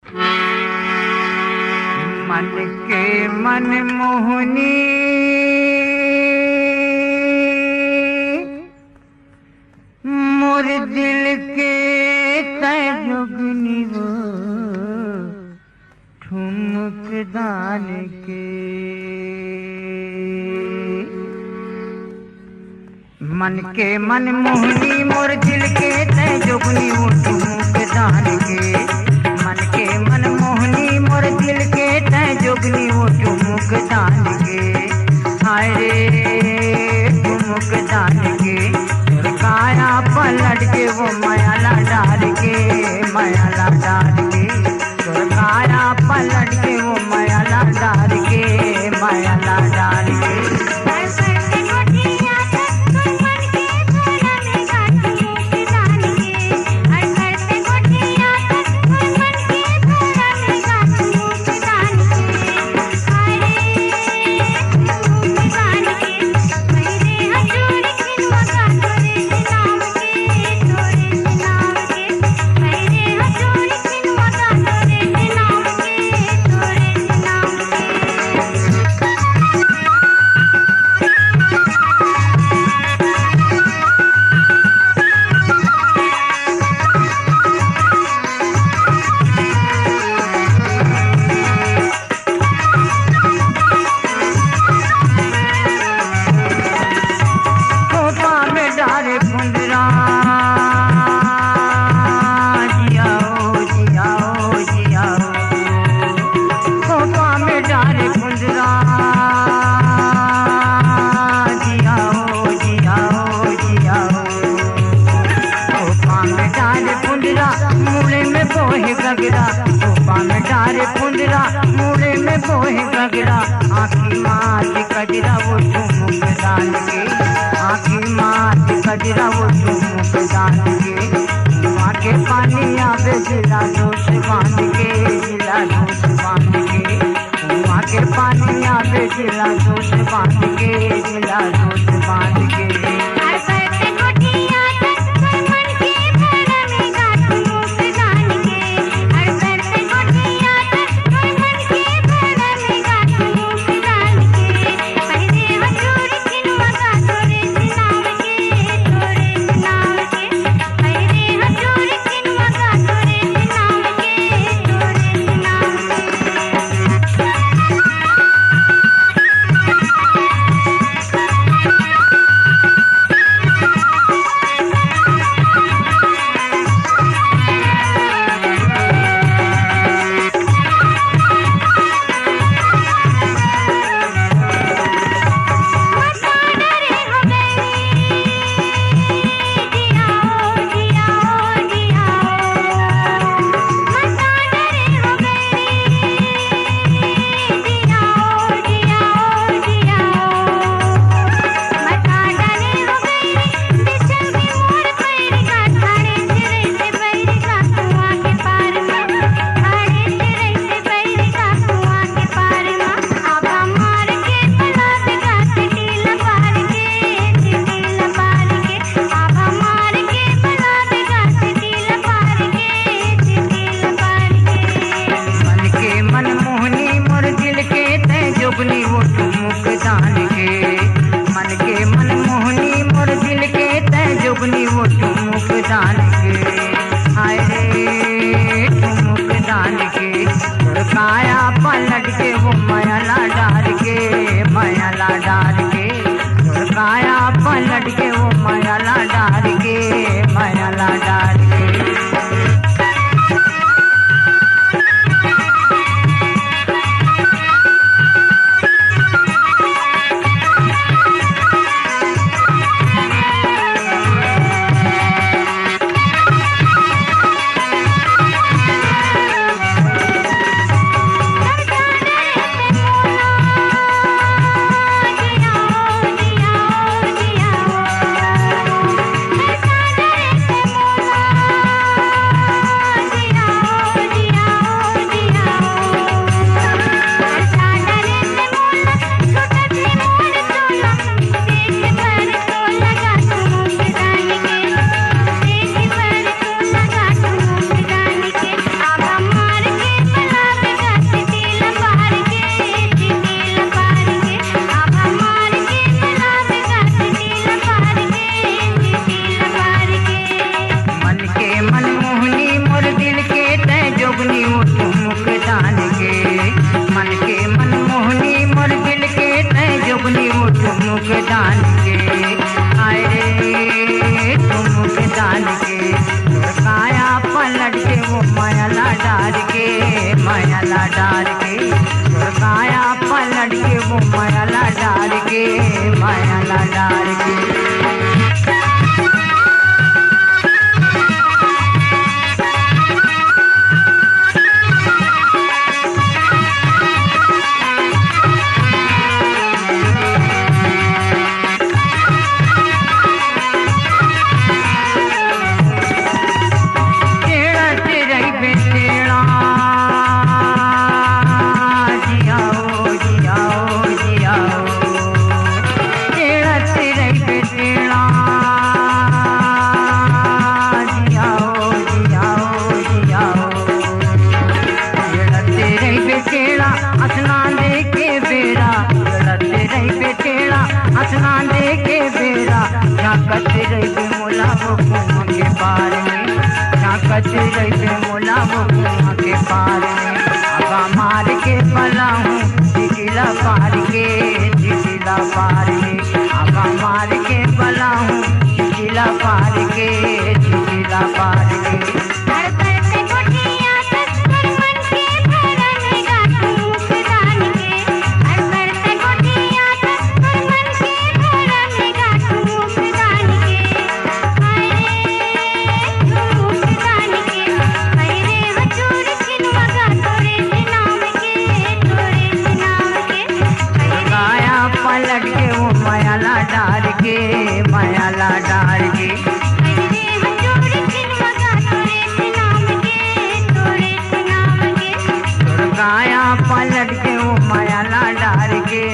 मन के मन मोहनी मोर दिल के तय जोगनी वो ठुमक दान के। मन के मन मोहनी मोर दिल के तय जोगनी वो ठुमक दान के। मन के मन मोहनी मोर दिल के तय जोगनी वो ठुमक दान के। हाय रे ठुमक दान के काया पलट के वो मयाला डाल के मयाला डाल के काया पलट के वो मयाला डाल के मयाला डाल के। मूले में बोहे गगरा आँखी मात कजरा वो ठुमक दान के। आँखी मात कजरा वो ठुमक दान के। माँ के पानी आवे जिला दोष बांध के जिला दोष बांध के। माँ के पानी आवे जिला दोष बांध के जिला दोष बांध के। काया पलट के वो मयाला डाल के मयाला डाल के। काया पलट के वो मयाला डाल के मयाला डाल के। चला हूँ जिला पार के, जिला पार के। घर पर से कोठिया तक कर मन के भरन गाठू मुक्तान के, घर पर से कोठिया तक कर मन के भरन गाठू मुक्तान के। हाय रे मुक्तान के, हाय रे हजूर छिनवा गा तोरे नाम के, तोरे नाम के। गाया पलट के वो मायाला डार के, मायाला डार के। रे हजूर छिनवा गा तोरे नाम के, तोरे नाम के। गाया पलट के वो मायाला डार के।